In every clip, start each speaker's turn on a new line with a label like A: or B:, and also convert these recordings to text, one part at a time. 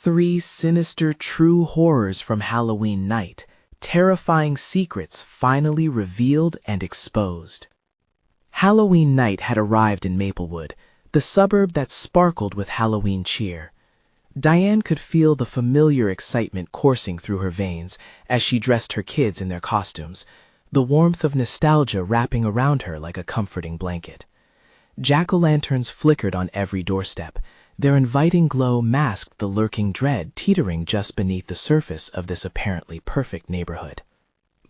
A: 3 sinister true horrors from Halloween night, terrifying secrets finally revealed and exposed. Halloween night had arrived in Maplewood, the suburb that sparkled with Halloween cheer. Diane could feel the familiar excitement coursing through her veins as she dressed her kids in their costumes, the warmth of nostalgia wrapping around her like a comforting blanket. Jack-o'-lanterns flickered on every doorstep. Their inviting glow masked the lurking dread teetering just beneath the surface of this apparently perfect neighborhood.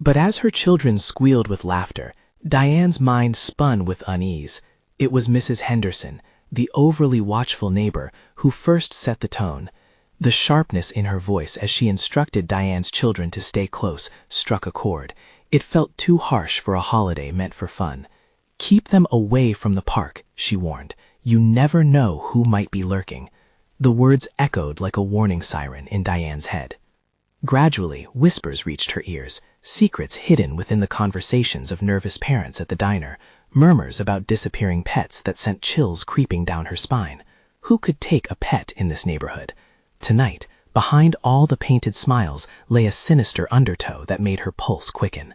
A: But as her children squealed with laughter, Diane's mind spun with unease. It was Mrs. Henderson, the overly watchful neighbor, who first set the tone. The sharpness in her voice as she instructed Diane's children to stay close struck a chord. It felt too harsh for a holiday meant for fun. "Keep them away from the park," she warned. "You never know who might be lurking." The words echoed like a warning siren in Diane's head. Gradually, whispers reached her ears, secrets hidden within the conversations of nervous parents at the diner, murmurs about disappearing pets that sent chills creeping down her spine. Who could take a pet in this neighborhood? Tonight, behind all the painted smiles, lay a sinister undertow that made her pulse quicken.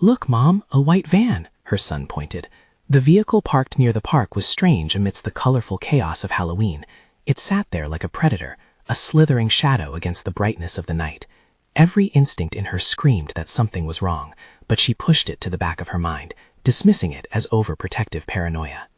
A: "Look, Mom, a white van," her son pointed. The vehicle parked near the park was strange amidst the colorful chaos of Halloween. It sat there like a predator, a slithering shadow against the brightness of the night. Every instinct in her screamed that something was wrong, but she pushed it to the back of her mind, dismissing it as overprotective paranoia.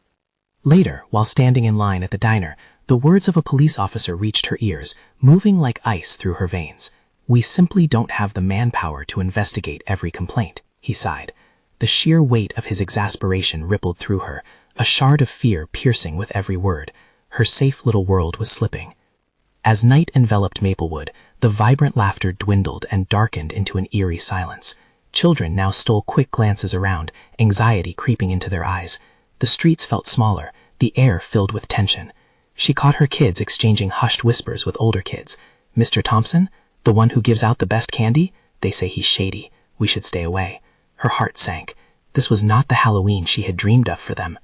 A: Later, while standing in line at the diner, the words of a police officer reached her ears, moving like ice through her veins. "We simply don't have the manpower to investigate every complaint," he sighed. The sheer weight of his exasperation rippled through her, a shard of fear piercing with every word. Her safe little world was slipping. As night enveloped Maplewood, the vibrant laughter dwindled and darkened into an eerie silence. Children now stole quick glances around, anxiety creeping into their eyes. The streets felt smaller, the air filled with tension. She caught her kids exchanging hushed whispers with older kids. "Mr. Thompson? The one who gives out the best candy? They say he's shady. We should stay away." Her heart sank. This was not the Halloween she had dreamed of for them.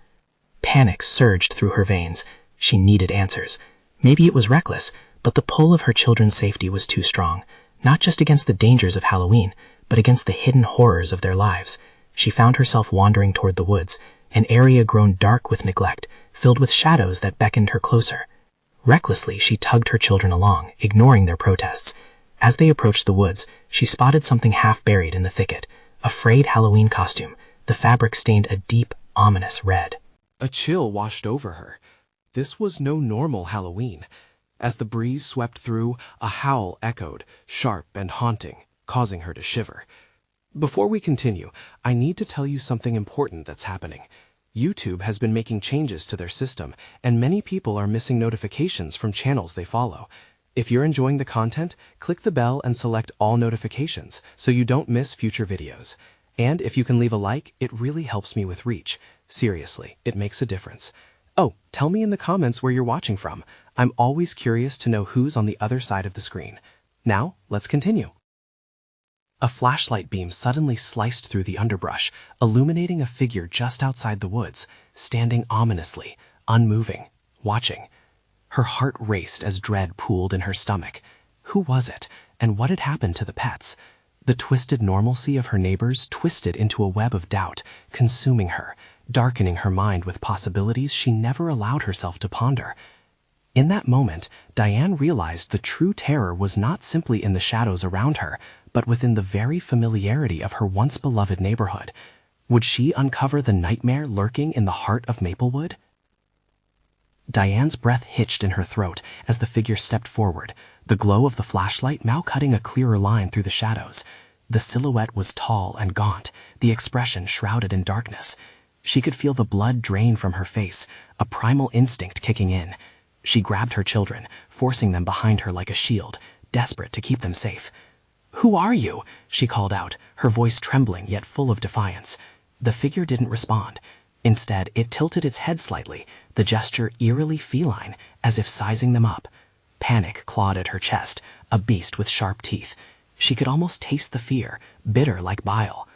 A: Panic surged through her veins. She needed answers. Maybe it was reckless, but the pull of her children's safety was too strong, not just against the dangers of Halloween, but against the hidden horrors of their lives. She found herself wandering toward the woods, an area grown dark with neglect, filled with shadows that beckoned her closer. Recklessly, she tugged her children along, ignoring their protests. As they approached the woods, she spotted something half buried in the thicket. A frayed Halloween costume, the fabric stained a deep, ominous red.
B: A chill washed over her. This was no normal Halloween. As the breeze swept through, a howl echoed, sharp and haunting, causing her to shiver. Before we continue, I need to tell you something important that's happening. YouTube has been making changes to their system, and many people are missing notifications from channels they follow. If you're enjoying the content, click the bell and select all notifications so you don't miss future videos. And if you can leave a like, it really helps me with reach. Seriously, it makes a difference. Oh, tell me in the comments where you're watching from. I'm always curious to know who's on the other side of the screen. Now, let's continue. A flashlight beam suddenly sliced through the underbrush, illuminating a figure just outside the woods, standing ominously, unmoving, watching. Her heart raced as dread pooled in her stomach. Who was it, and what had happened to the pets? The twisted normalcy of her neighbors twisted into a web of doubt, consuming her, darkening her mind with possibilities she never allowed herself to ponder. In that moment, Diane realized the true terror was not simply in the shadows around her, but within the very familiarity of her once-beloved neighborhood. Would she uncover the nightmare lurking in the heart of Maplewood? Diane's breath hitched in her throat as the figure stepped forward, the glow of the flashlight now cutting a clearer line through the shadows. The silhouette was tall and gaunt, the expression shrouded in darkness. She could feel the blood drain from her face, a primal instinct kicking in. She grabbed her children, forcing them behind her like a shield, desperate to keep them safe. "Who are you?" she called out, her voice trembling yet full of defiance. The figure didn't respond. Instead, it tilted its head slightly, the gesture eerily feline, as if sizing them up. Panic clawed at her chest, a beast with sharp teeth. She could almost taste the fear, bitter like bile.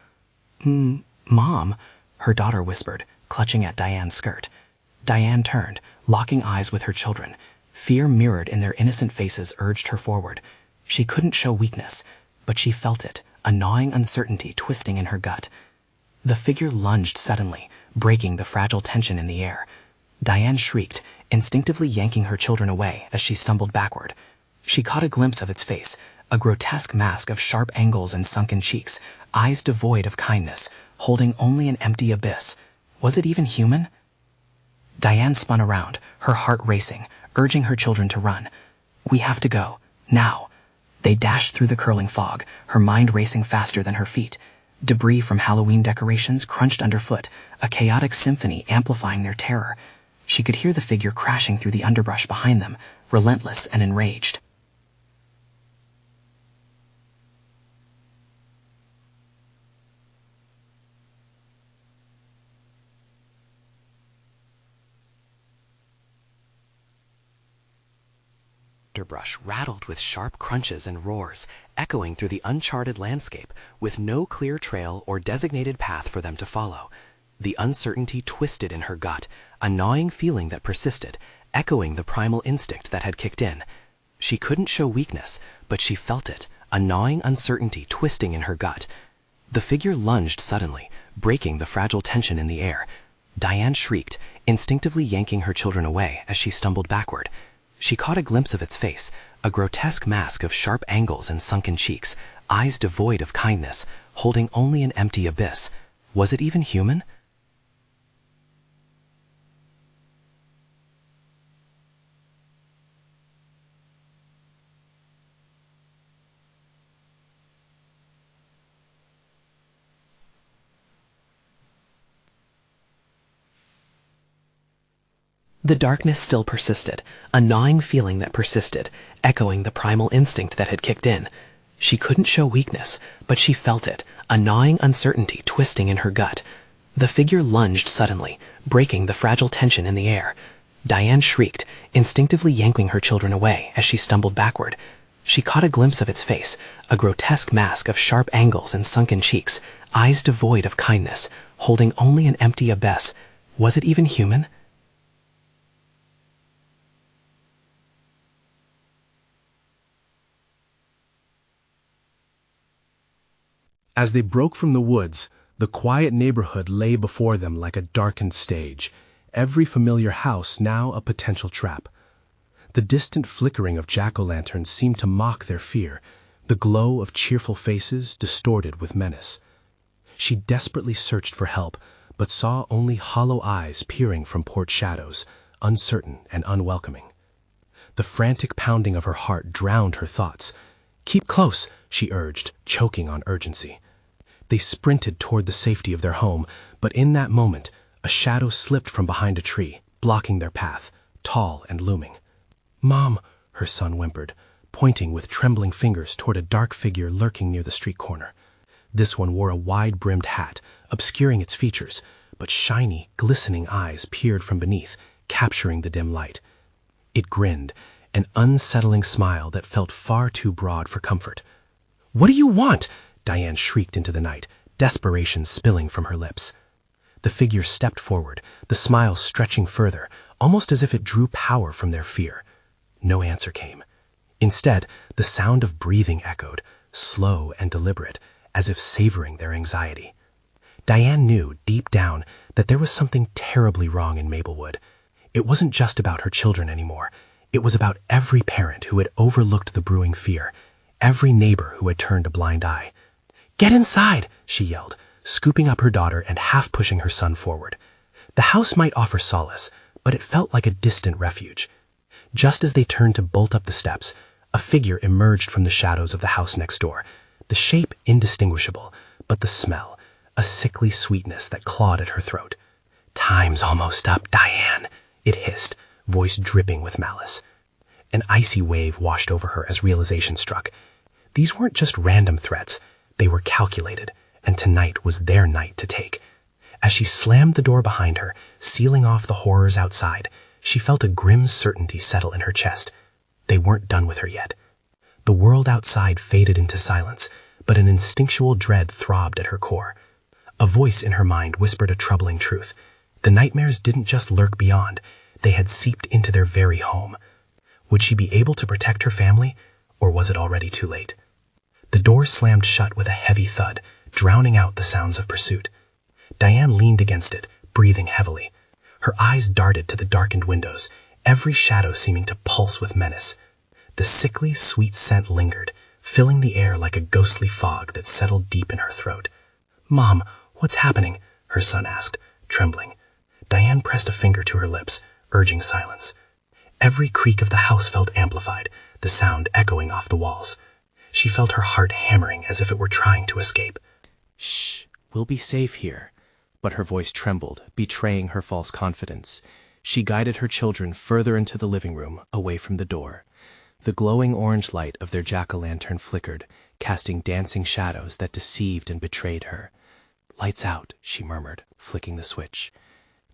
B: Mom," her daughter whispered, clutching at Diane's skirt. Diane turned, locking eyes with her children. Fear mirrored in their innocent faces urged her forward. She couldn't show weakness, but she felt it, a gnawing uncertainty twisting in her gut. The figure lunged suddenly, breaking the fragile tension in the air. Diane shrieked, instinctively yanking her children away as she stumbled backward. She caught a glimpse of its face, a grotesque mask of sharp angles and sunken cheeks, eyes devoid of kindness, holding only an empty abyss. Was it even human? Diane spun around, her heart racing, urging her children to run. "We have to go. Now." They dashed through the curling fog, her mind racing faster than her feet. Debris from Halloween decorations crunched underfoot, a chaotic symphony amplifying their terror. She could hear the figure crashing through the underbrush behind them, relentless and enraged. Underbrush rattled with sharp crunches and roars, echoing through the uncharted landscape, with no clear trail or designated path for them to follow. The uncertainty twisted in her gut, a gnawing feeling that persisted, echoing the primal instinct that had kicked in. She couldn't show weakness, but she felt it, a gnawing uncertainty twisting in her gut. The figure lunged suddenly, breaking the fragile tension in the air. Diane shrieked, instinctively yanking her children away as she stumbled backward. She caught a glimpse of its face, a grotesque mask of sharp angles and sunken cheeks, eyes devoid of kindness, holding only an empty abyss. Was it even human? The darkness still persisted, a gnawing feeling that persisted, echoing the primal instinct that had kicked in. She couldn't show weakness, but she felt it, a gnawing uncertainty twisting in her gut. The figure lunged suddenly, breaking the fragile tension in the air. Diane shrieked, instinctively yanking her children away as she stumbled backward. She caught a glimpse of its face, a grotesque mask of sharp angles and sunken cheeks, eyes devoid of kindness, holding only an empty abyss. Was it even human?
C: As they broke from the woods, the quiet neighborhood lay before them like a darkened stage, every familiar house now a potential trap. The distant flickering of jack-o'-lanterns seemed to mock their fear, the glow of cheerful faces distorted with menace. She desperately searched for help, but saw only hollow eyes peering from porch shadows, uncertain and unwelcoming. The frantic pounding of her heart drowned her thoughts. "Keep close," she urged, choking on urgency. They sprinted toward the safety of their home, but in that moment, a shadow slipped from behind a tree, blocking their path, tall and looming. "Mom," her son whimpered, pointing with trembling fingers toward a dark figure lurking near the street corner. This one wore a wide-brimmed hat, obscuring its features, but shiny, glistening eyes peered from beneath, capturing the dim light. It grinned, an unsettling smile that felt far too broad for comfort. "What do you want?" Diane shrieked into the night, desperation spilling from her lips. The figure stepped forward, the smile stretching further, almost as if it drew power from their fear. No answer came. Instead, the sound of breathing echoed, slow and deliberate, as if savoring their anxiety. Diane knew, deep down, that there was something terribly wrong in Maplewood. It wasn't just about her children anymore. It was about every parent who had overlooked the brewing fear, every neighbor who had turned a blind eye. "Get inside!" she yelled, scooping up her daughter and half pushing her son forward. The house might offer solace, but it felt like a distant refuge. Just as they turned to bolt up the steps, a figure emerged from the shadows of the house next door, the shape indistinguishable, but the smell, a sickly sweetness that clawed at her throat. "Time's almost up, Diane," it hissed, voice dripping with malice. An icy wave washed over her as realization struck. These weren't just random threats. They were calculated, and tonight was their night to take. As she slammed the door behind her, sealing off the horrors outside, she felt a grim certainty settle in her chest. They weren't done with her yet. The world outside faded into silence, but an instinctual dread throbbed at her core. A voice in her mind whispered a troubling truth. The nightmares didn't just lurk beyond, they had seeped into their very home. Would she be able to protect her family, or was it already too late? The door slammed shut with a heavy thud, drowning out the sounds of pursuit. Diane leaned against it, breathing heavily. Her eyes darted to the darkened windows, every shadow seeming to pulse with menace. The sickly, sweet scent lingered, filling the air like a ghostly fog that settled deep in her throat. "Mom, what's happening?" her son asked, trembling. Diane pressed a finger to her lips, urging silence. Every creak of the house felt amplified, the sound echoing off the walls. She felt her heart hammering as if it were trying to escape.
A: "Shh, we'll be safe here." But her voice trembled, betraying her false confidence. She guided her children further into the living room, away from the door. The glowing orange light of their jack-o'-lantern flickered, casting dancing shadows that deceived and betrayed her. "Lights out," she murmured, flicking the switch.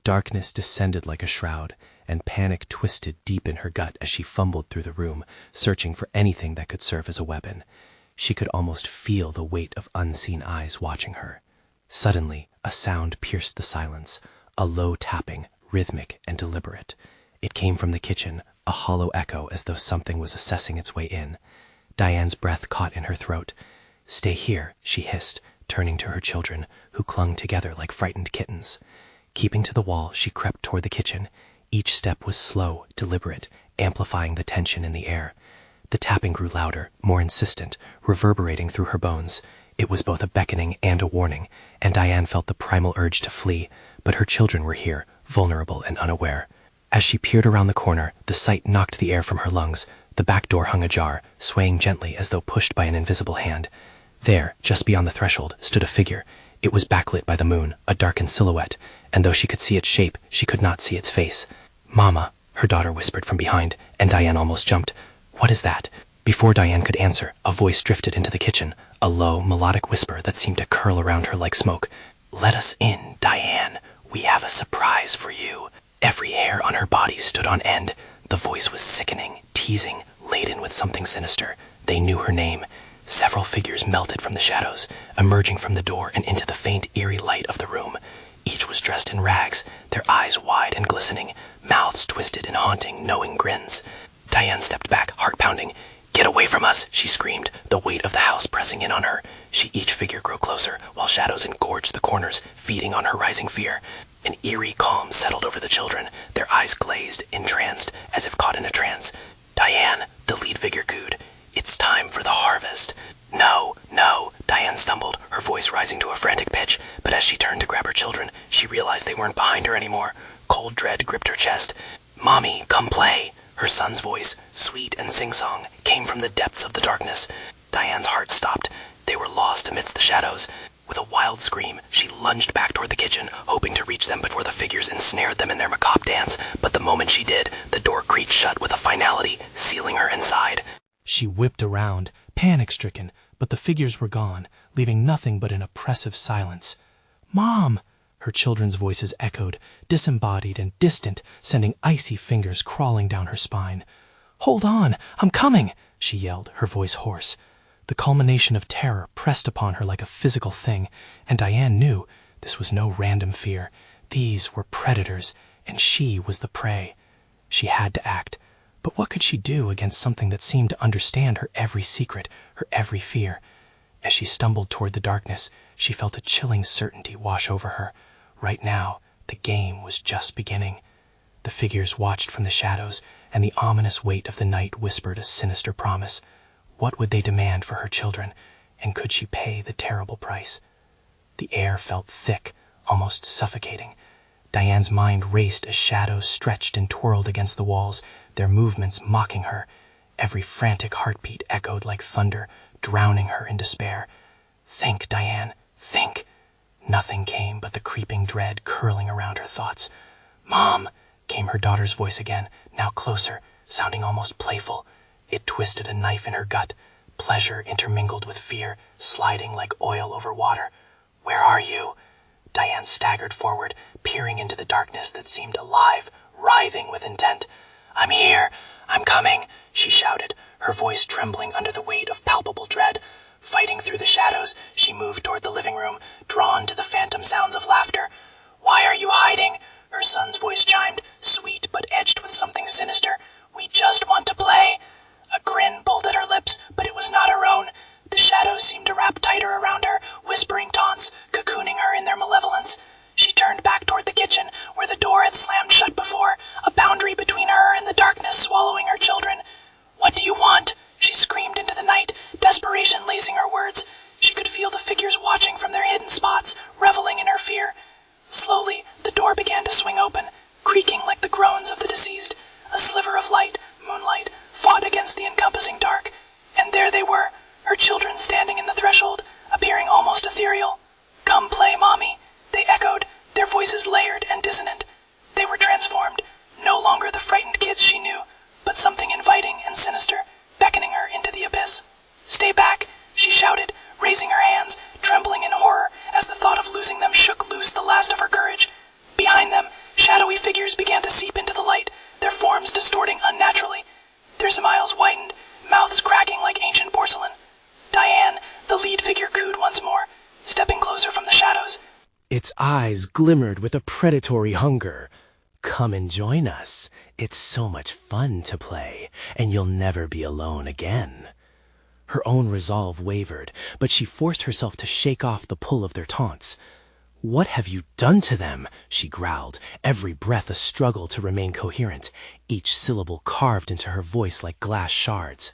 A: Darkness descended like a shroud, and panic twisted deep in her gut as she fumbled through the room, searching for anything that could serve as a weapon. She could almost feel the weight of unseen eyes watching her. Suddenly, a sound pierced the silence, a low tapping, rhythmic and deliberate. It came from the kitchen, a hollow echo as though something was assessing its way in. Diane's breath caught in her throat. "Stay here," she hissed, turning to her children, who clung together like frightened kittens. Keeping to the wall, she crept toward the kitchen. Each step was slow, deliberate, amplifying the tension in the air. The tapping grew louder, more insistent, reverberating through her bones. It was both a beckoning and a warning, and Diane felt the primal urge to flee, but her children were here, vulnerable and unaware. As she peered around the corner, the sight knocked the air from her lungs. The back door hung ajar, swaying gently as though pushed by an invisible hand. There, just beyond the threshold, stood a figure. It was backlit by the moon, a darkened silhouette, and though she could see its shape, she could not see its face. "Mama," her daughter whispered from behind, and Diane almost jumped. "What is that?" Before Diane could answer, a voice drifted into the kitchen, a low, melodic whisper that seemed to curl around her like smoke. "Let us in, Diane. We have a surprise for you." Every hair on her body stood on end. The voice was sickening, teasing, laden with something sinister. They knew her name. Several figures melted from the shadows, emerging from the door and into the faint, eerie light of the room. Each was dressed in rags, their eyes wide and glistening, mouths twisted in haunting, knowing grins. Diane stepped back, heart pounding. "Get away from us," she screamed, the weight of the house pressing in on her. Each figure grew closer, while shadows engorged the corners, feeding on her rising fear. An eerie calm settled over the children, their eyes glazed, entranced, as if caught in a trance. "Diane," the lead figure cooed, "it's time for the harvest." "No, no," Diane stumbled, her voice rising to a frantic pitch, but as she turned to grab her children, she realized they weren't behind her anymore. Cold dread gripped her chest. "Mommy, come play." Her son's voice, sweet and sing-song, came from the depths of the darkness. Diane's heart stopped. They were lost amidst the shadows. With a wild scream, she lunged back toward the kitchen, hoping to reach them before the figures ensnared them in their macabre dance, but the moment she did, the door creaked shut with a finality, sealing her inside. She whipped around, panic-stricken, but the figures were gone, leaving nothing but an oppressive silence. "Mom!" Her children's voices echoed, disembodied and distant, sending icy fingers crawling down her spine. "Hold on! I'm coming!" she yelled, her voice hoarse. The culmination of terror pressed upon her like a physical thing, and Diane knew this was no random fear. These were predators, and she was the prey. She had to act. But what could she do against something that seemed to understand her every secret, her every fear? As she stumbled toward the darkness, she felt a chilling certainty wash over her. Right now, the game was just beginning. The figures watched from the shadows, and the ominous weight of the night whispered a sinister promise. What would they demand for her children, and could she pay the terrible price? The air felt thick, almost suffocating. Diane's mind raced as shadows stretched and twirled against the walls, their movements mocking her. Every frantic heartbeat echoed like thunder, drowning her in despair. "Think, Diane, think." Nothing came but the creeping dread curling around her thoughts. "Mom," came her daughter's voice again, now closer, sounding almost playful. It twisted a knife in her gut, pleasure intermingled with fear, sliding like oil over water. "Where are you?" Diane staggered forward, peering into the darkness that seemed alive, writhing with intent. "I'm here! I'm coming!" she shouted, her voice trembling under the weight of palpable dread. Fighting through the shadows, she moved toward the living room, drawn to the phantom sounds of laughter. "Why are you hiding?" Her son's voice chimed, sweet but edged with something sinister. We just want to play. A grin pulled at her lips, but it was not her own. The shadows seemed to wrap tighter around her, whispering taunts, cocooning her in their malevolence. She turned back toward the kitchen, where the door had slammed shut before, a boundary between her and the darkness swallowing her children. "What do you want?" she screamed into the night, desperation lacing her words. She could feel the figures watching from their hidden spots, reveling in her fear. Slowly, the door began to swing open, creaking like the groans of the deceased. A sliver of light, moonlight, fought against the encompassing dark. And there they were, her children standing in the threshold, appearing almost ethereal. "Come play, Mommy," they echoed, their voices layered and dissonant. They were transformed, no longer the frightened kids she knew, but something inviting and sinister, beckoning her into the abyss. "Stay back," she shouted, raising her hands, trembling in horror as the thought of losing them shook loose the last of her courage. Behind them, shadowy figures began to seep into the light, their forms distorting unnaturally. Their smiles widened, mouths cracking like ancient porcelain. Diane, the lead figure, cooed once more, stepping closer from the shadows.
D: Its eyes glimmered with a predatory hunger. "Come and join us. It's so much fun to play, and you'll never be alone again." Her own resolve wavered, but she forced herself to shake off the pull of their taunts. "What have you done to them?" she growled, every breath a struggle to remain coherent, each syllable carved into her voice like glass shards.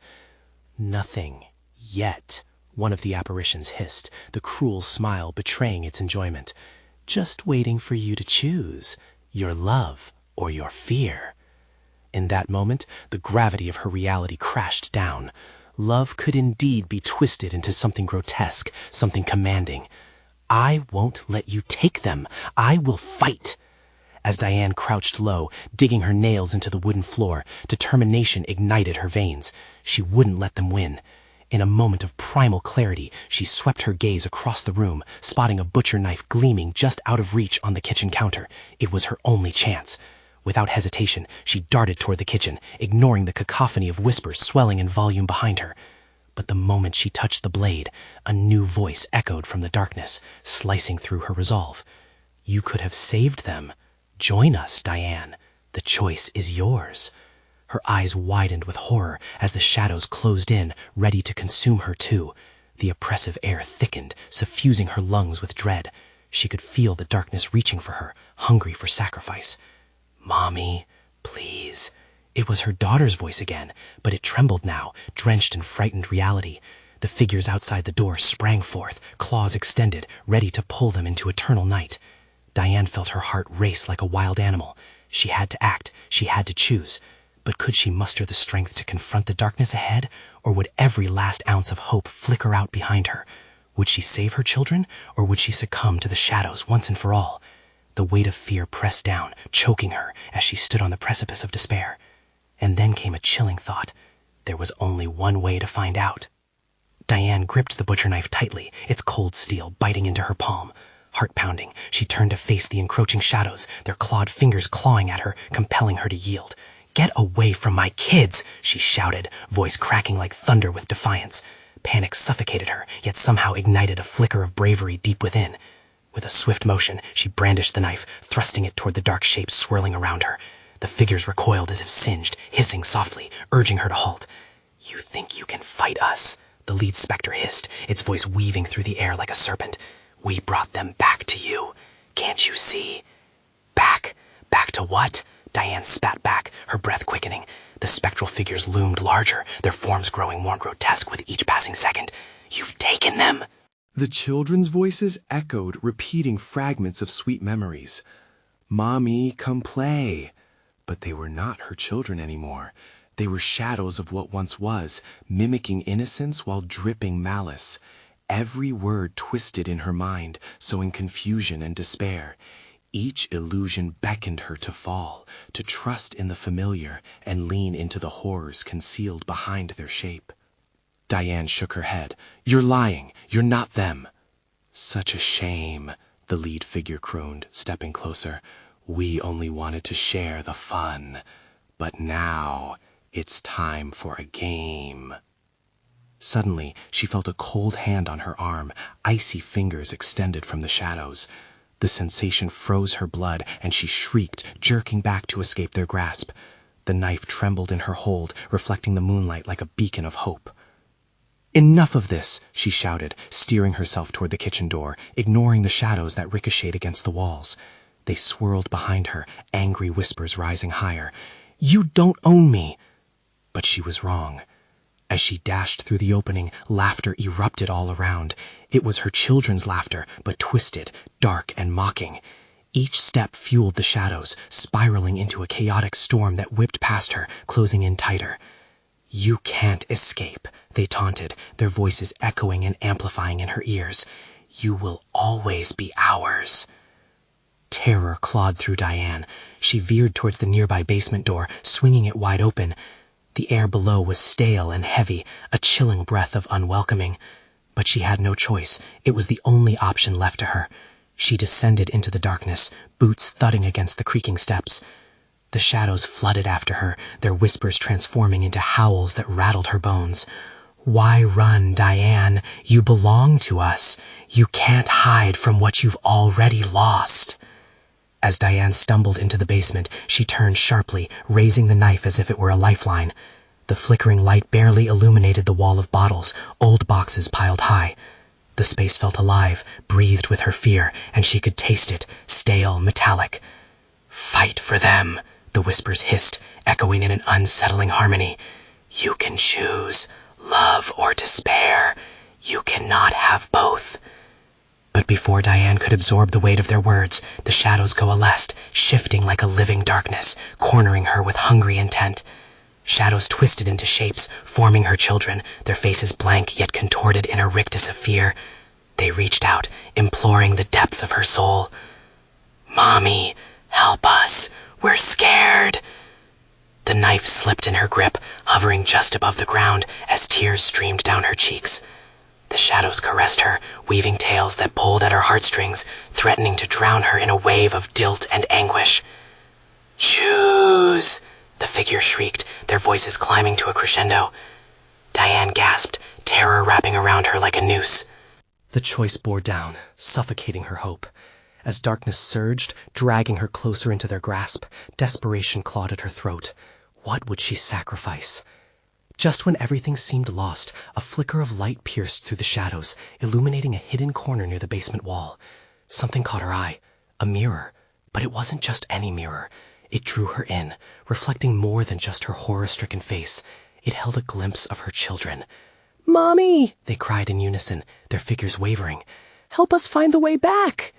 D: "Nothing yet," one of the apparitions hissed, the cruel smile betraying its enjoyment. "Just waiting for you to choose, your love or your fear." In that moment, the gravity of her reality crashed down. Love could indeed be twisted into something grotesque, something commanding. "I won't let you take them. I will fight." As Diane crouched low, digging her nails into the wooden floor, determination ignited her veins. She wouldn't let them win. In a moment of primal clarity, she swept her gaze across the room, spotting a butcher knife gleaming just out of reach on the kitchen counter. It was her only chance. Without hesitation, she darted toward the kitchen, ignoring the cacophony of whispers swelling in volume behind her. But the moment she touched the blade, a new voice echoed from the darkness, slicing through her resolve. "You could have saved them. Join us, Diane. The choice is yours." Her eyes widened with horror as the shadows closed in, ready to consume her too. The oppressive air thickened, suffusing her lungs with dread. She could feel the darkness reaching for her, hungry for sacrifice. "Mommy, please." It was her daughter's voice again, but it trembled now, drenched in frightened reality. The figures outside the door sprang forth, claws extended, ready to pull them into eternal night. Diane felt her heart race like a wild animal. She had to act, she had to choose. But could she muster the strength to confront the darkness ahead, or would every last ounce of hope flicker out behind her? Would she save her children, or would she succumb to the shadows once and for all? The weight of fear pressed down, choking her as she stood on the precipice of despair. And then came a chilling thought. There was only one way to find out. Diane gripped the butcher knife tightly, its cold steel biting into her palm. Heart pounding, she turned to face the encroaching shadows, their clawed fingers clawing at her, compelling her to yield. "Get away from my kids!" she shouted, voice cracking like thunder with defiance. Panic suffocated her, yet somehow ignited a flicker of bravery deep within. With a swift motion, she brandished the knife, thrusting it toward the dark shapes swirling around her. The figures recoiled as if singed, hissing softly, urging her to halt. "You think you can fight us?" the lead specter hissed, its voice weaving through the air like a serpent. "We brought them back to you. Can't you see?" "Back? Back to what?" Diane spat back, her breath quickening. The spectral figures loomed larger, their forms growing more grotesque with each passing second. "You've taken them!"
B: The children's voices echoed, repeating fragments of sweet memories. "Mommy, come play." But they were not her children anymore. They were shadows of what once was, mimicking innocence while dripping malice. Every word twisted in her mind, sowing confusion and despair. Each illusion beckoned her to fall, to trust in the familiar and lean into the horrors concealed behind their shape. Diane shook her head. "You're lying. You're not them." "Such a shame," the lead figure crooned, stepping closer. "We only wanted to share the fun. But now it's time for a game." Suddenly, she felt a cold hand on her arm, icy fingers extended from the shadows. The sensation froze her blood, and she shrieked, jerking back to escape their grasp.
D: The knife trembled in her hold, reflecting the moonlight like a beacon of hope. "Enough of this," she shouted, steering herself toward the kitchen door, ignoring the shadows that ricocheted against the walls. They swirled behind her, angry whispers rising higher. "You don't own me!" But she was wrong. As she dashed through the opening, laughter erupted all around. It was her children's laughter, but twisted, dark, and mocking. Each step fueled the shadows, spiraling into a chaotic storm that whipped past her, closing in tighter. "You can't escape," they taunted, their voices echoing and amplifying in her ears. "You will always be ours." Terror clawed through Diane. She veered towards the nearby basement door, swinging it wide open. The air below was stale and heavy, a chilling breath of unwelcoming. But she had no choice. It was the only option left to her. She descended into the darkness, boots thudding against the creaking steps. The shadows flooded after her, their whispers transforming into howls that rattled her bones. "Why run, Diane? You belong to us. You can't hide from what you've already lost." As Diane stumbled into the basement, she turned sharply, raising the knife as if it were a lifeline. The flickering light barely illuminated the wall of bottles, old boxes piled high. The space felt alive, breathed with her fear, and she could taste it, stale, metallic. "Fight for them," the whispers hissed, echoing in an unsettling harmony. "You can choose, love or despair. You cannot have both." But before Diane could absorb the weight of their words, the shadows coalesced, shifting like a living darkness, cornering her with hungry intent. Shadows twisted into shapes, forming her children, their faces blank yet contorted in a rictus of fear. They reached out, imploring the depths of her soul. "Mommy, help us. We're scared." The knife slipped in her grip, hovering just above the ground as tears streamed down her cheeks. The shadows caressed her, weaving tales that pulled at her heartstrings, threatening to drown her in a wave of guilt and anguish. "Choose!" the figures shrieked, their voices climbing to a crescendo. Diane gasped, terror wrapping around her like a noose. The choice bore down, suffocating her hope. As darkness surged, dragging her closer into their grasp, desperation clawed at her throat. What would she sacrifice? Just when everything seemed lost, a flicker of light pierced through the shadows, illuminating a hidden corner near the basement wall. Something caught her eye. A mirror. But it wasn't just any mirror. It drew her in, reflecting more than just her horror-stricken face. It held a glimpse of her children. "Mommy!" they cried in unison, their figures wavering. "Help us find the way back!"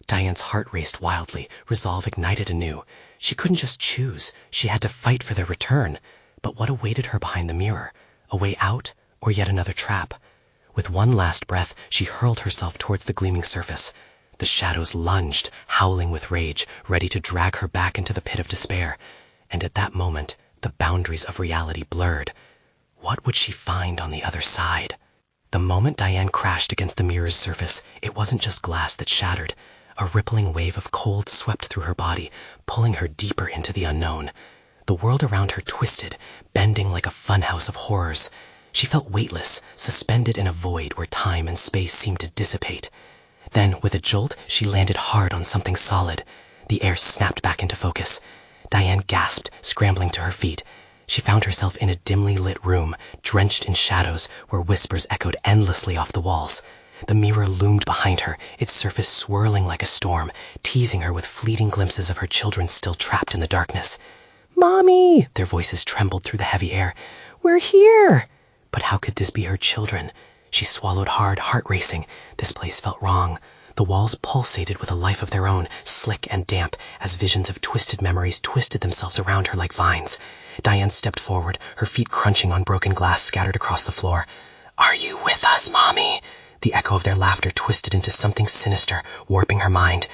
D: Diane's heart raced wildly, resolve ignited anew. She couldn't just choose. She had to fight for their return. But what awaited her behind the mirror? A way out, or yet another trap? With one last breath, she hurled herself towards the gleaming surface. The shadows lunged, howling with rage, ready to drag her back into the pit of despair. And at that moment, the boundaries of reality blurred. What would she find on the other side? The moment Diane crashed against the mirror's surface, it wasn't just glass that shattered. A rippling wave of cold swept through her body, pulling her deeper into the unknown. The world around her twisted, bending like a funhouse of horrors. She felt weightless, suspended in a void where time and space seemed to dissipate. Then, with a jolt, she landed hard on something solid. The air snapped back into focus. Diane gasped, scrambling to her feet. She found herself in a dimly lit room, drenched in shadows, where whispers echoed endlessly off the walls. The mirror loomed behind her, its surface swirling like a storm, teasing her with fleeting glimpses of her children still trapped in the darkness. "Mommy!" Their voices trembled through the heavy air. "We're here!" But how could this be her children? She swallowed hard, heart racing. This place felt wrong. The walls pulsated with a life of their own, slick and damp, as visions of twisted memories twisted themselves around her like vines. Diane stepped forward, her feet crunching on broken glass scattered across the floor. "Are you with us, Mommy?" The echo of their laughter twisted into something sinister, warping her mind.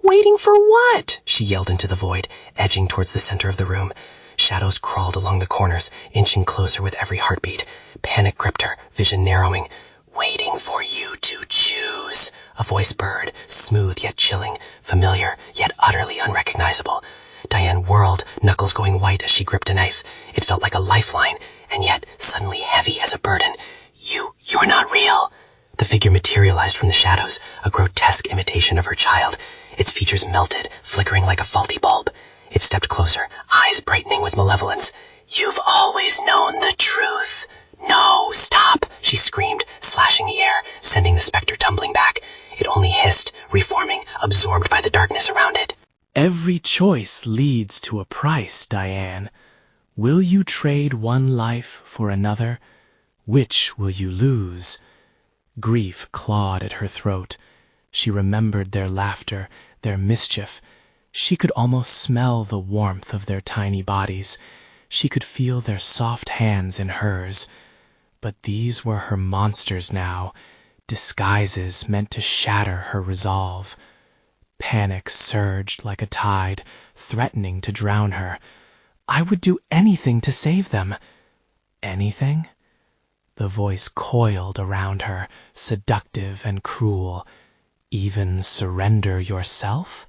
D: "Waiting for what?" she yelled into the void, edging towards the center of the room. Shadows crawled along the corners, inching closer with every heartbeat. Panic gripped her, vision narrowing. "Waiting for you to choose," a voice burred, smooth yet chilling, familiar yet utterly unrecognizable. Diane whirled, knuckles going white as she gripped a knife. It felt like a lifeline, and yet suddenly heavy as a burden. You're not real." The figure materialized from the shadows, a grotesque imitation of her child. Its features melted, flickering like a faulty bulb. It stepped closer, eyes brightening with malevolence. "You've always known the truth." "No, stop," she screamed, slashing the air, sending the specter tumbling back. It only hissed, reforming, absorbed by the darkness around it.
A: Every choice leads to a price, Diane. Will you trade one life for another? Which will you lose? Grief clawed at her throat. She remembered their laughter, their mischief. She could almost smell the warmth of their tiny bodies. She could feel their soft hands in hers. But these were her monsters now, disguises meant to shatter her resolve. Panic surged like a tide, threatening to drown her. I would do anything to save them. Anything? The voice coiled around her, seductive and cruel. Even surrender yourself?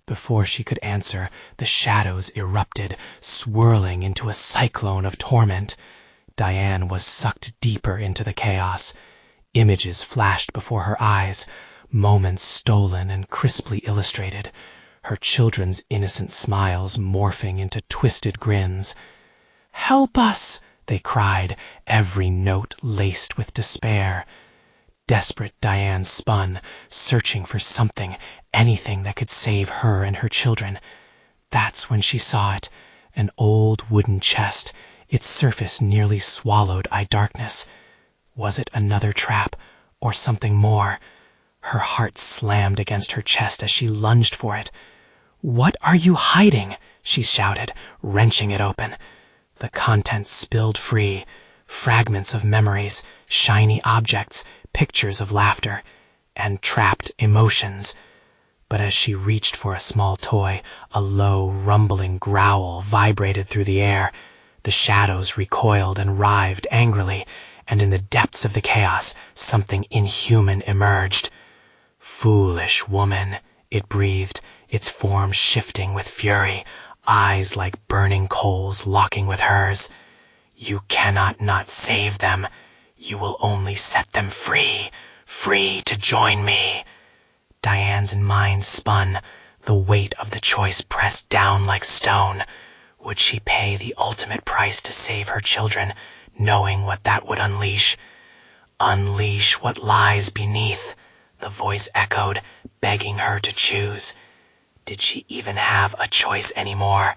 A: Before she could answer, the shadows erupted, swirling into a cyclone of torment. Diane was sucked deeper into the chaos. Images flashed before her eyes, moments stolen and crisply illustrated, her children's innocent smiles morphing into twisted grins. "Help us!" they cried, every note laced with despair. Desperate, Diane spun, searching for something, anything that could save her and her children. That's when she saw it, an old wooden chest, its surface nearly swallowed by darkness. Was it another trap, or something more? Her heart slammed against her chest as she lunged for it. "What are you hiding?" she shouted, wrenching it open. The contents spilled free, fragments of memories, shiny objects, pictures of laughter, and trapped emotions. But as she reached for a small toy, a low, rumbling growl vibrated through the air. The shadows recoiled and writhed angrily, and in the depths of the chaos, something inhuman emerged. "Foolish woman," it breathed, its form shifting with fury, eyes like burning coals locking with hers. "You cannot not save them. You will only set them free, free to join me." Diane's mind spun, the weight of the choice pressed down like stone. Would she pay the ultimate price to save her children, knowing what that would unleash? "Unleash what lies beneath," the voice echoed, begging her to choose. Did she even have a choice anymore?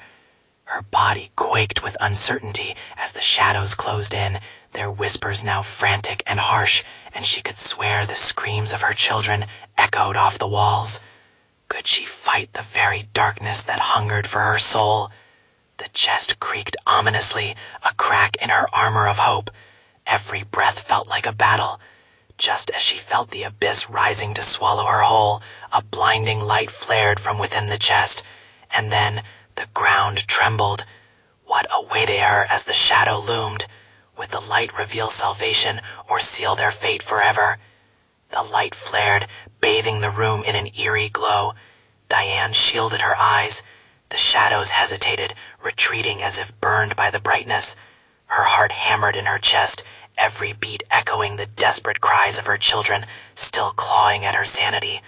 A: Her body quaked with uncertainty as the shadows closed in, their whispers now frantic and harsh, and she could swear the screams of her children echoed off the walls. Could she fight the very darkness that hungered for her soul? The chest creaked ominously, a crack in her armor of hope. Every breath felt like a battle. Just as she felt the abyss rising to swallow her whole, a blinding light flared from within the chest, and then the ground trembled. What awaited her as the shadow loomed? Would the light reveal salvation or seal their fate forever? The light flared, bathing the room in an eerie glow. Diane shielded her eyes. The shadows hesitated, retreating as if burned by the brightness. Her heart hammered in her chest, every beat echoing the desperate cries of her children, still clawing at her sanity.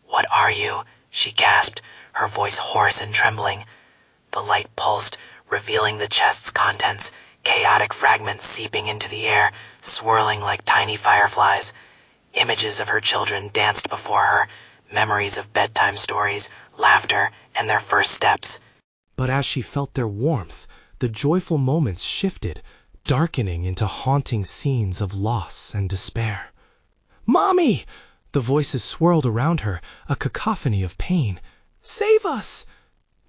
A: "What are you?" she gasped, her voice hoarse and trembling. The light pulsed, revealing the chest's contents, chaotic fragments seeping into the air, swirling like tiny fireflies. Images of her children danced before her, memories of bedtime stories, laughter, and their first steps.
C: But as she felt their warmth, the joyful moments shifted, darkening into haunting scenes of loss and despair. "Mommy!" The voices swirled around her, a cacophony of pain. "Save us!"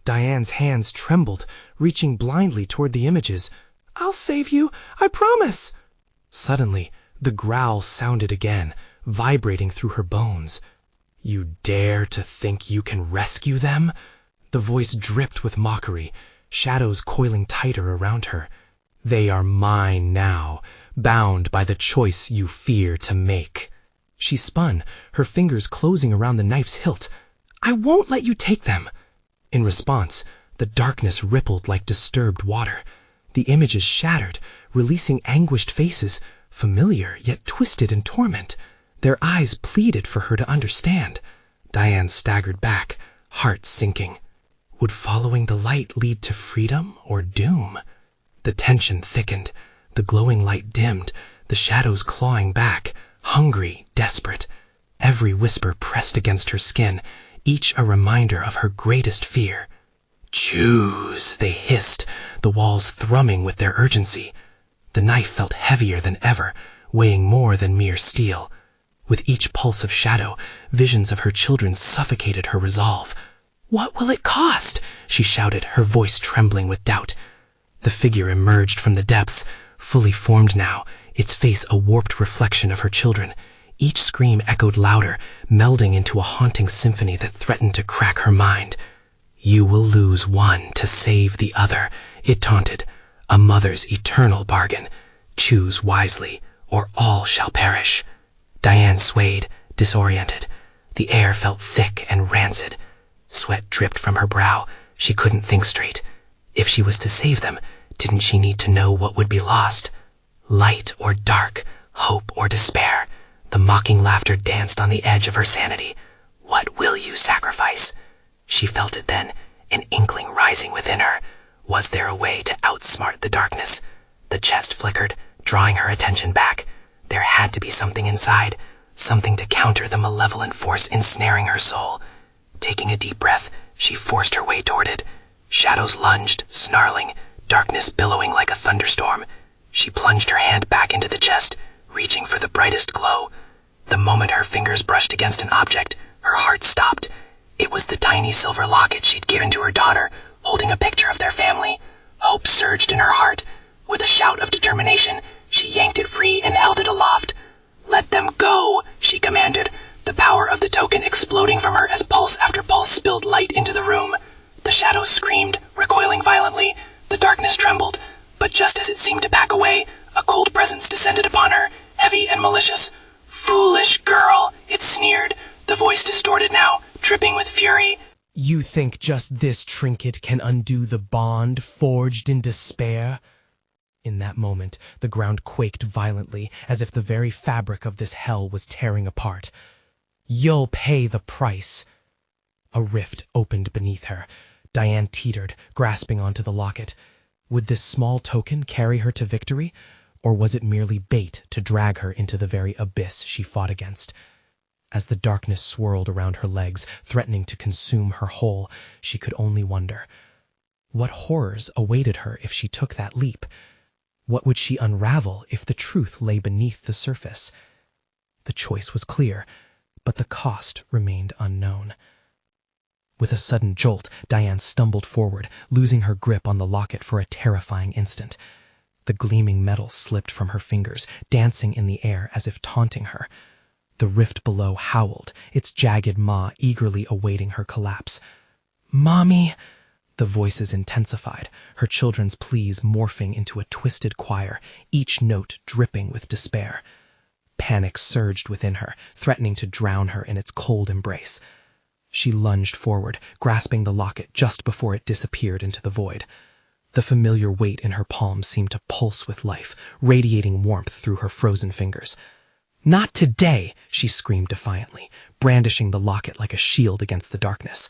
C: Diane's hands trembled, reaching blindly toward the images. "I'll save you, I promise!" Suddenly, the growl sounded again, vibrating through her bones. "You dare to think you can rescue them?" The voice dripped with mockery, shadows coiling tighter around her. "They are mine now, bound by the choice you fear to make." She spun, her fingers closing around the knife's hilt. "I won't let you take them." In response, the darkness rippled like disturbed water. The images shattered, releasing anguished faces, familiar yet twisted in torment. Their eyes pleaded for her to understand. Diane staggered back, heart sinking.
D: Would following the light lead to freedom or doom? The tension thickened, the glowing light dimmed, the shadows clawing back, hungry, desperate. Every whisper pressed against her skin, each a reminder of her greatest fear. "Choose," they hissed, the walls thrumming with their urgency. The knife felt heavier than ever, weighing more than mere steel. With each pulse of shadow, visions of her children suffocated her resolve. "What will it cost?" she shouted, her voice trembling with doubt. The figure emerged from the depths, fully formed now, its face a warped reflection of her children. Each scream echoed louder, melding into a haunting symphony that threatened to crack her mind. "You will lose one to save the other," it taunted, "a mother's eternal bargain. Choose wisely, or all shall perish." Diane swayed, disoriented. The air felt thick and rancid. Sweat dripped from her brow. She couldn't think straight. If she was to save them, didn't she need to know what would be lost? Light or dark, hope or despair. The mocking laughter danced on the edge of her sanity. "What will you sacrifice?" She felt it then, an inkling rising within her. Was there a way to outsmart the darkness? The chest flickered, drawing her attention back. There had to be something inside, something to counter the malevolent force ensnaring her soul. Taking a deep breath, she forced her way toward it. Shadows lunged, snarling, darkness billowing like a thunderstorm. She plunged her hand back into the chest, reaching for the brightest glow. The moment her fingers brushed against an object, her heart stopped. It was the tiny silver locket she'd given to her daughter, holding a picture of their family. Hope surged in her heart. With a shout of determination, she yanked it free and held it aloft. "Let them go," she commanded, the power of the token exploding from her as pulse after pulse spilled light into the room. The shadows screamed, recoiling violently. The darkness trembled, but just as it seemed to back away, a cold presence descended upon her, heavy and malicious. "Foolish girl," it sneered, the voice distorted now, dripping with fury. "You think just this trinket can undo the bond forged in despair?" In that moment, the ground quaked violently, as if the very fabric of this hell was tearing apart. "You'll pay the price." A rift opened beneath her. Diane teetered, grasping onto the locket. Would this small token carry her to victory, or was it merely bait to drag her into the very abyss she fought against? As the darkness swirled around her legs, threatening to consume her whole, she could only wonder. What horrors awaited her if she took that leap? What would she unravel if the truth lay beneath the surface? The choice was clear, but the cost remained unknown. With a sudden jolt, Diane stumbled forward, losing her grip on the locket for a terrifying instant. The gleaming metal slipped from her fingers, dancing in the air as if taunting her. The rift below howled, its jagged maw eagerly awaiting her collapse. "Mommy!" The voices intensified, her children's pleas morphing into a twisted choir, each note dripping with despair. Panic surged within her, threatening to drown her in its cold embrace. She lunged forward, grasping the locket just before it disappeared into the void. The familiar weight in her palms seemed to pulse with life, radiating warmth through her frozen fingers. "Not today!" she screamed defiantly, brandishing the locket like a shield against the darkness.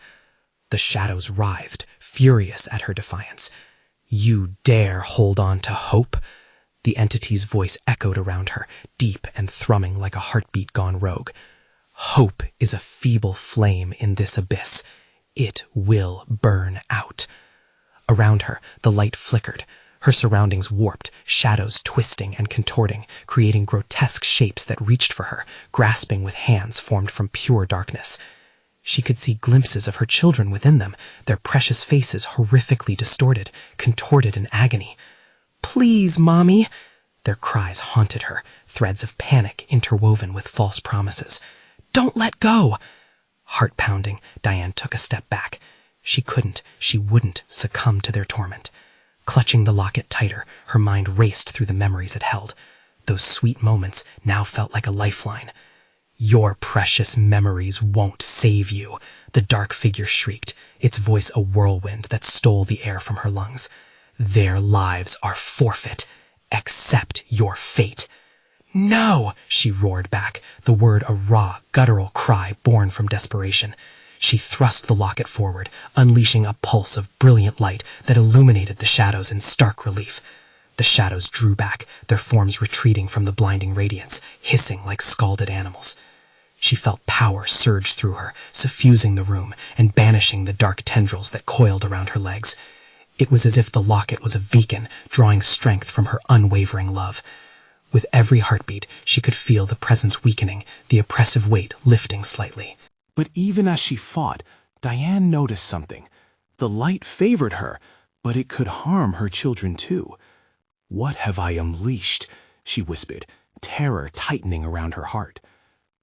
D: The shadows writhed, furious at her defiance. "You dare hold on to hope?" The entity's voice echoed around her, deep and thrumming like a heartbeat gone rogue. "Hope is a feeble flame in this abyss. It will burn out." Around her, the light flickered. Her surroundings warped, shadows twisting and contorting, creating grotesque shapes that reached for her, grasping with hands formed from pure darkness. She could see glimpses of her children within them, their precious faces horrifically distorted, contorted in agony. "Please, Mommy!" Their cries haunted her, threads of panic interwoven with false promises. "Don't let go!" Heart-pounding, Diane took a step back. She wouldn't succumb to their torment. Clutching the locket tighter, her mind raced through the memories it held. Those sweet moments now felt like a lifeline. "Your precious memories won't save you," the dark figure shrieked, its voice a whirlwind that stole the air from her lungs. "Their lives are forfeit. Accept your fate." "No!" she roared back, the word a raw, guttural cry born from desperation.
E: She thrust the locket forward, unleashing a pulse of brilliant light that illuminated the shadows in stark relief. The shadows drew back, their forms retreating from the blinding radiance, hissing like scalded animals. She felt power surge through her, suffusing the room and banishing the dark tendrils that coiled around her legs. It was as if the locket was a beacon, drawing strength from her unwavering love. With every heartbeat, she could feel the presence weakening, the oppressive weight lifting slightly.
C: But even as she fought, Diane noticed something. The light favored her, but it could harm her children too. "What have I unleashed?" she whispered, terror tightening around her heart.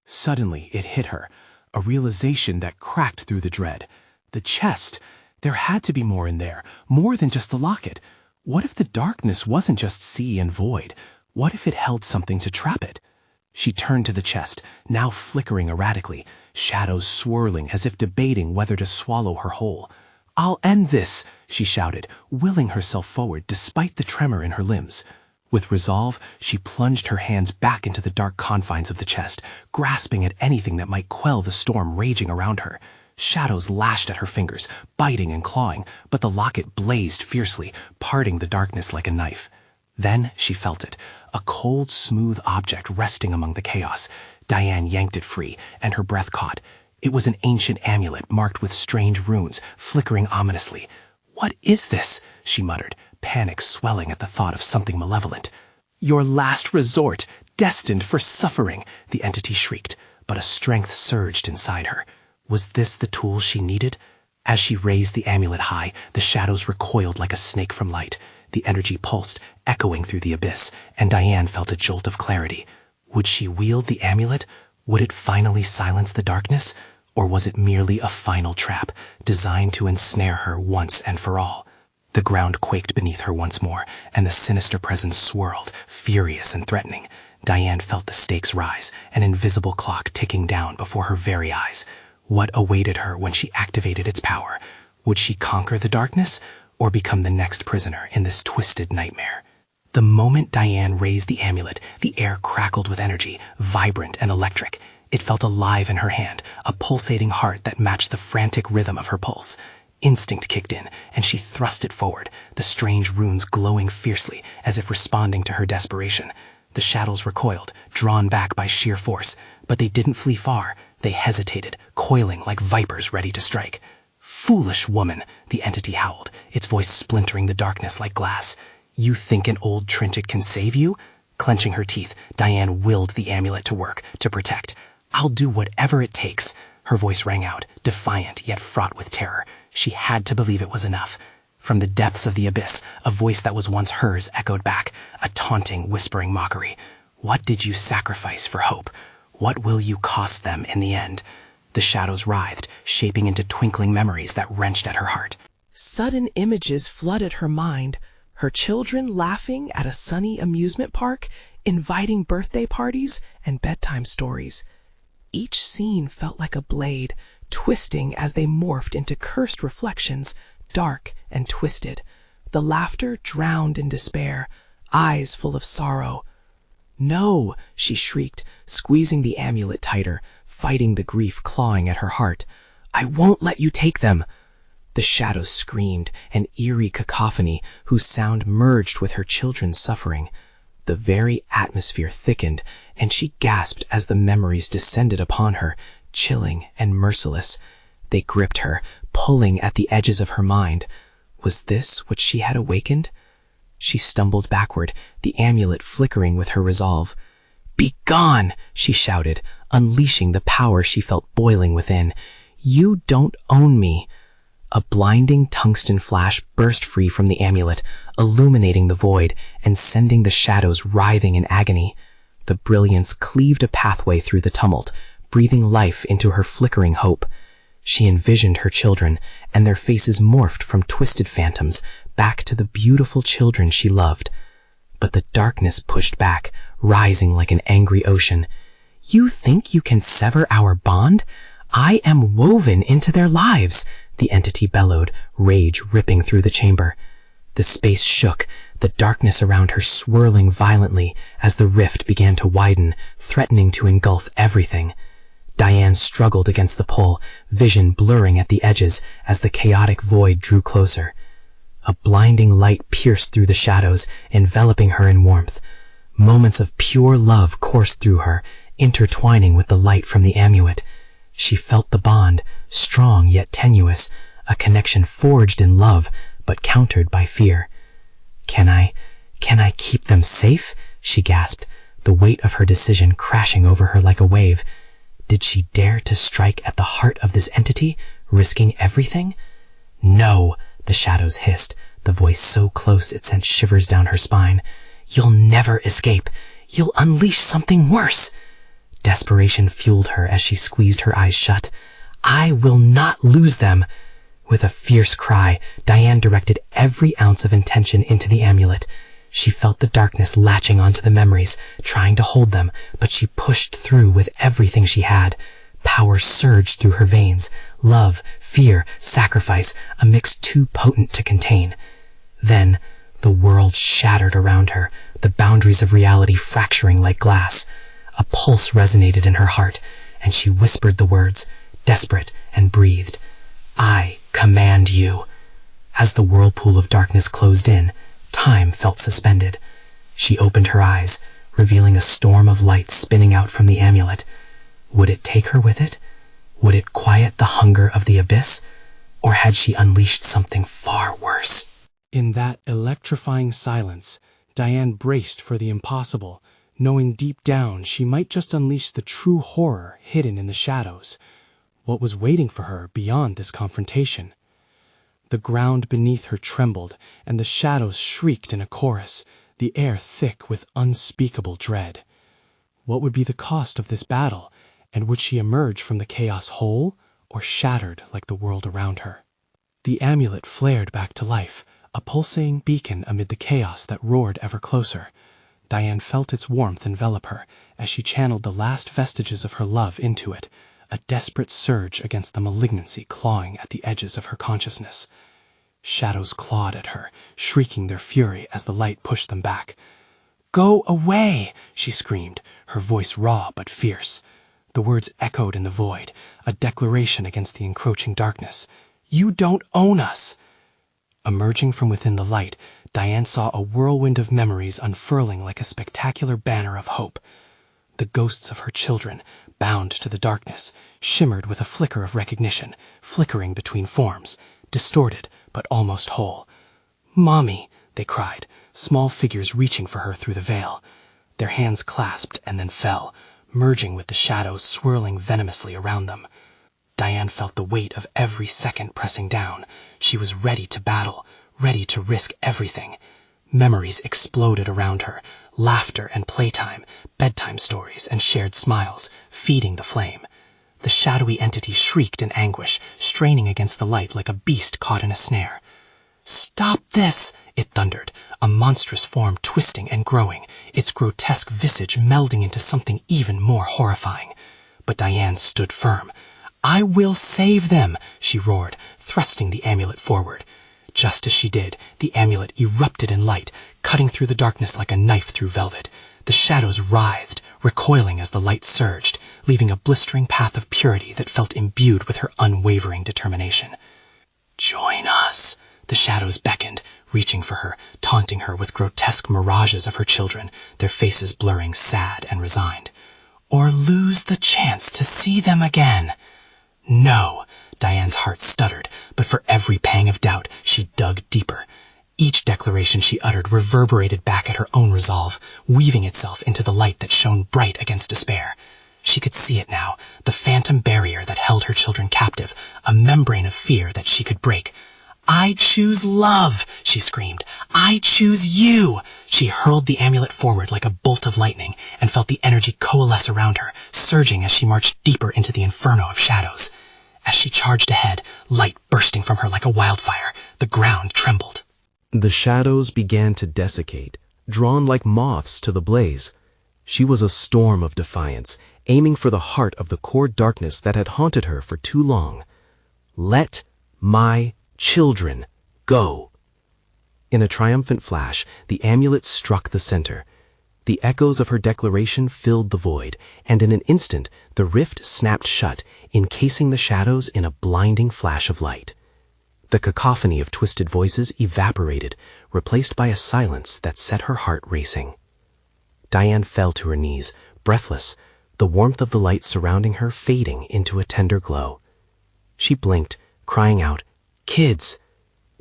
C: Suddenly it hit her, a realization that cracked through the dread. The chest. There had to be more in there, more than just the locket. What if the darkness wasn't just sea and void? What if it held something to trap it? She turned to the chest, now flickering erratically, shadows swirling as if debating whether to swallow her whole. "I'll end this," she shouted, willing herself forward despite the tremor in her limbs. With resolve, she plunged her hands back into the dark confines of the chest, grasping at anything that might quell the storm raging around her. Shadows lashed at her fingers, biting and clawing, but the locket blazed fiercely, parting the darkness like a knife. Then she felt it, a cold, smooth object resting among the chaos. Diane yanked it free, and her breath caught. It was an ancient amulet marked with strange runes, flickering ominously. "What is this?" she muttered, panic swelling at the thought of something malevolent. "Your last resort, destined for suffering," the entity shrieked, but a strength surged inside her. Was this the tool she needed? As she raised the amulet high, the shadows recoiled like a snake from light. The energy pulsed, echoing through the abyss, and Diane felt a jolt of clarity. Would she wield the amulet? Would it finally silence the darkness? Or was it merely a final trap, designed to ensnare her once and for all? The ground quaked beneath her once more, and the sinister presence swirled, furious and threatening. Diane felt the stakes rise, an invisible clock ticking down before her very eyes. What awaited her when she activated its power? Would she conquer the darkness, or become the next prisoner in this twisted nightmare? The moment Diane raised the amulet, the air crackled with energy, vibrant and electric. It felt alive in her hand, a pulsating heart that matched the frantic rhythm of her pulse. Instinct kicked in, and she thrust it forward, the strange runes glowing fiercely as if responding to her desperation. The shadows recoiled, drawn back by sheer force, but they didn't flee far. They hesitated, coiling like vipers ready to strike. "Foolish woman," the entity howled, its voice splintering the darkness like glass. "You think an old trinket can save you?" Clenching her teeth, Diane willed the amulet to work, to protect. "I'll do whatever it takes." Her voice rang out, defiant yet fraught with terror. She had to believe it was enough. From the depths of the abyss, a voice that was once hers echoed back, a taunting, whispering mockery. "What did you sacrifice for hope? What will you cost them in the end?" The shadows writhed, shaping into twinkling memories that wrenched at her heart.
E: Sudden images flooded her mind, her children laughing at a sunny amusement park, inviting birthday parties and bedtime stories. Each scene felt like a blade, twisting as they morphed into cursed reflections, dark and twisted. The laughter drowned in despair, eyes full of sorrow. "No!" she shrieked, squeezing the amulet tighter, fighting the grief clawing at her heart. "I won't let you take them!" The shadows screamed, an eerie cacophony whose sound merged with her children's suffering. The very atmosphere thickened, and she gasped as the memories descended upon her, chilling and merciless. They gripped her, pulling at the edges of her mind. Was this what she had awakened? She stumbled backward, the amulet flickering with her resolve. "Begone!" she shouted, unleashing the power she felt boiling within. "You don't own me!" A blinding tungsten flash burst free from the amulet, illuminating the void and sending the shadows writhing in agony. The brilliance cleaved a pathway through the tumult, breathing life into her flickering hope. She envisioned her children, and their faces morphed from twisted phantoms back to the beautiful children she loved. But the darkness pushed back, rising like an angry ocean. "You think you can sever our bond? I am woven into their lives," the entity bellowed, rage ripping through the chamber. The space shook, the darkness around her swirling violently as the rift began to widen, threatening to engulf everything. Diane struggled against the pull, vision blurring at the edges as the chaotic void drew closer. A blinding light pierced through the shadows, enveloping her in warmth. Moments of pure love coursed through her, intertwining with the light from the amulet. She felt the bond, strong yet tenuous, a connection forged in love, but countered by fear. Can I keep them safe? She gasped, the weight of her decision crashing over her like a wave. Did she dare to strike at the heart of this entity, risking everything? No, the shadows hissed, the voice so close it sent shivers down her spine. You'll never escape. You'll unleash something worse. Desperation fueled her as she squeezed her eyes shut. I will not lose them. With a fierce cry, Diane directed every ounce of intention into the amulet. She felt the darkness latching onto the memories, trying to hold them, but she pushed through with everything she had. Power surged through her veins. Love, fear, sacrifice, a mix too potent to contain. Then, the world shattered around her, the boundaries of reality fracturing like glass. A pulse resonated in her heart, and she whispered the words, desperate, and breathed, I command you. As the whirlpool of darkness closed in, time felt suspended. She opened her eyes, revealing a storm of light spinning out from the amulet. Would it take her with it? Would it quiet the hunger of the abyss? Or had she unleashed something far worse?
B: In that electrifying silence, Diane braced for the impossible, knowing deep down she might just unleash the true horror hidden in the shadows. What was waiting for her beyond this confrontation? The ground beneath her trembled, and the shadows shrieked in a chorus, the air thick with unspeakable dread. What would be the cost of this battle, and would she emerge from the chaos whole, or shattered like the world around her? The amulet flared back to life, a pulsating beacon amid the chaos that roared ever closer. Diane felt its warmth envelop her as she channeled the last vestiges of her love into it, a desperate surge against the malignancy clawing at the edges of her consciousness. Shadows clawed at her, shrieking their fury as the light pushed them back. Go away, she screamed, her voice raw but fierce. The words echoed in the void, a declaration against the encroaching darkness. You don't own us! Emerging from within the light, Diane saw a whirlwind of memories unfurling like a spectacular banner of hope. The ghosts of her children, bound to the darkness, shimmered with a flicker of recognition, flickering between forms, distorted but almost whole. Mommy, they cried, small figures reaching for her through the veil. Their hands clasped and then fell, merging with the shadows swirling venomously around them. Diane felt the weight of every second pressing down. She was ready to battle, ready to risk everything. Memories exploded around her, laughter and playtime, bedtime stories and shared smiles, feeding the flame. The shadowy entity shrieked in anguish, straining against the light like a beast caught in a snare. Stop this, it thundered, a monstrous form twisting and growing, its grotesque visage melding into something even more horrifying. But Diane stood firm. I will save them, she roared, thrusting the amulet forward. Just as she did, the amulet erupted in light, cutting through the darkness like a knife through velvet. The shadows writhed, recoiling as the light surged, leaving a blistering path of purity that felt imbued with her unwavering determination. Join us, the shadows beckoned, reaching for her, taunting her with grotesque mirages of her children, their faces blurring sad and resigned. Or lose the chance to see them again. No, Diane's heart stuttered, but for every pang of doubt, she dug deeper. Each declaration she uttered reverberated back at her own resolve, weaving itself into the light that shone bright against despair. She could see it now, the phantom barrier that held her children captive, a membrane of fear that she could break. I choose love, she screamed. I choose you! She hurled the amulet forward like a bolt of lightning and felt the energy coalesce around her, surging as she marched deeper into the inferno of shadows. As she charged ahead, light bursting from her like a wildfire, the ground trembled.
C: The shadows began to desiccate, drawn like moths to the blaze. She was a storm of defiance, aiming for the heart of the core darkness that had haunted her for too long. Let my children go. In a triumphant flash, the amulet struck the center.
D: The echoes of her declaration filled the void, and in an instant the rift snapped shut, encasing the shadows in a blinding flash of light. The cacophony of twisted voices evaporated, replaced by a silence that set her heart racing. Diane fell to her knees, breathless, the warmth of the light surrounding her fading into a tender glow. She blinked, crying out, "Kids!"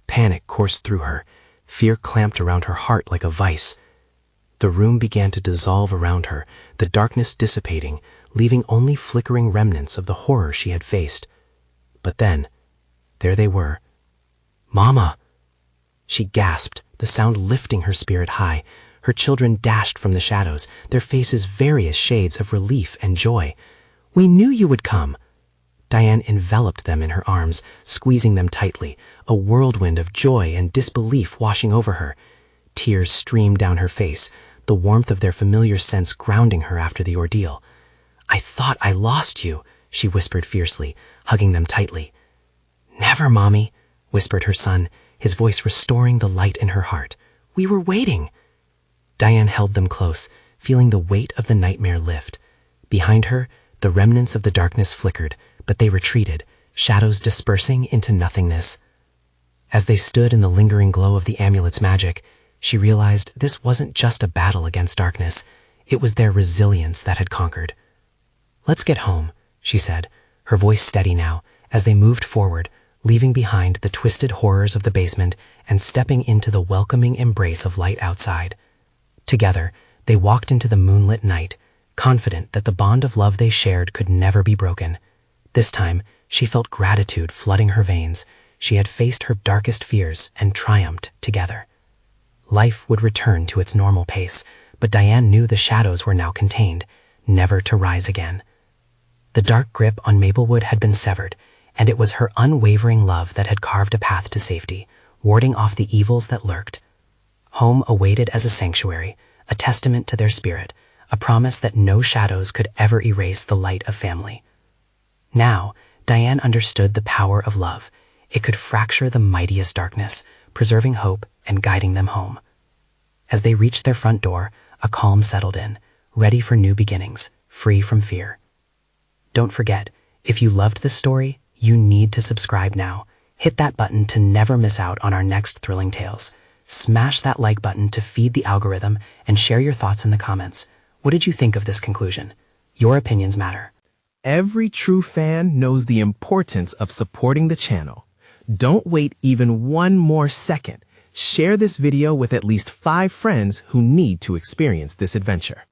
D: Panic coursed through her. Fear clamped around her heart like a vice. The room began to dissolve around her, the darkness dissipating, leaving only flickering remnants of the horror she had faced. But then, there they were. "Mama!" She gasped, the sound lifting her spirit high. Her children dashed from the shadows, their faces various shades of relief and joy. "We knew you would come!" Diane enveloped them in her arms, squeezing them tightly, a whirlwind of joy and disbelief washing over her. Tears streamed down her face, the warmth of their familiar scents grounding her after the ordeal. "I thought I lost you," she whispered fiercely, hugging them tightly. "Never, Mommy," whispered her son, his voice restoring the light in her heart. "We were waiting." Diane held them close, feeling the weight of the nightmare lift. Behind her, the remnants of the darkness flickered, but they retreated, shadows dispersing into nothingness. As they stood in the lingering glow of the amulet's magic, she realized this wasn't just a battle against darkness. It was their resilience that had conquered. "Let's get home," she said, her voice steady now, as they moved forward, leaving behind the twisted horrors of the basement and stepping into the welcoming embrace of light outside. Together, they walked into the moonlit night, confident that the bond of love they shared could never be broken. This time, she felt gratitude flooding her veins. She had faced her darkest fears and triumphed together. Life would return to its normal pace, but Diane knew the shadows were now contained, never to rise again. The dark grip on Maplewood had been severed, and it was her unwavering love that had carved a path to safety, warding off the evils that lurked. Home awaited as a sanctuary, a testament to their spirit, a promise that no shadows could ever erase the light of family. Now, Diane understood the power of love. It could fracture the mightiest darkness, preserving hope and guiding them home. As they reached their front door, a calm settled in, ready for new beginnings, free from fear. Don't forget, if you loved this story, you need to subscribe now. Hit that button to never miss out on our next thrilling tales. Smash that like button to feed the algorithm and share your thoughts in the comments. What did you think of this conclusion? Your opinions matter.
A: Every true fan knows the importance of supporting the channel. Don't wait even one more second. Share this video with at least 5 friends who need to experience this adventure.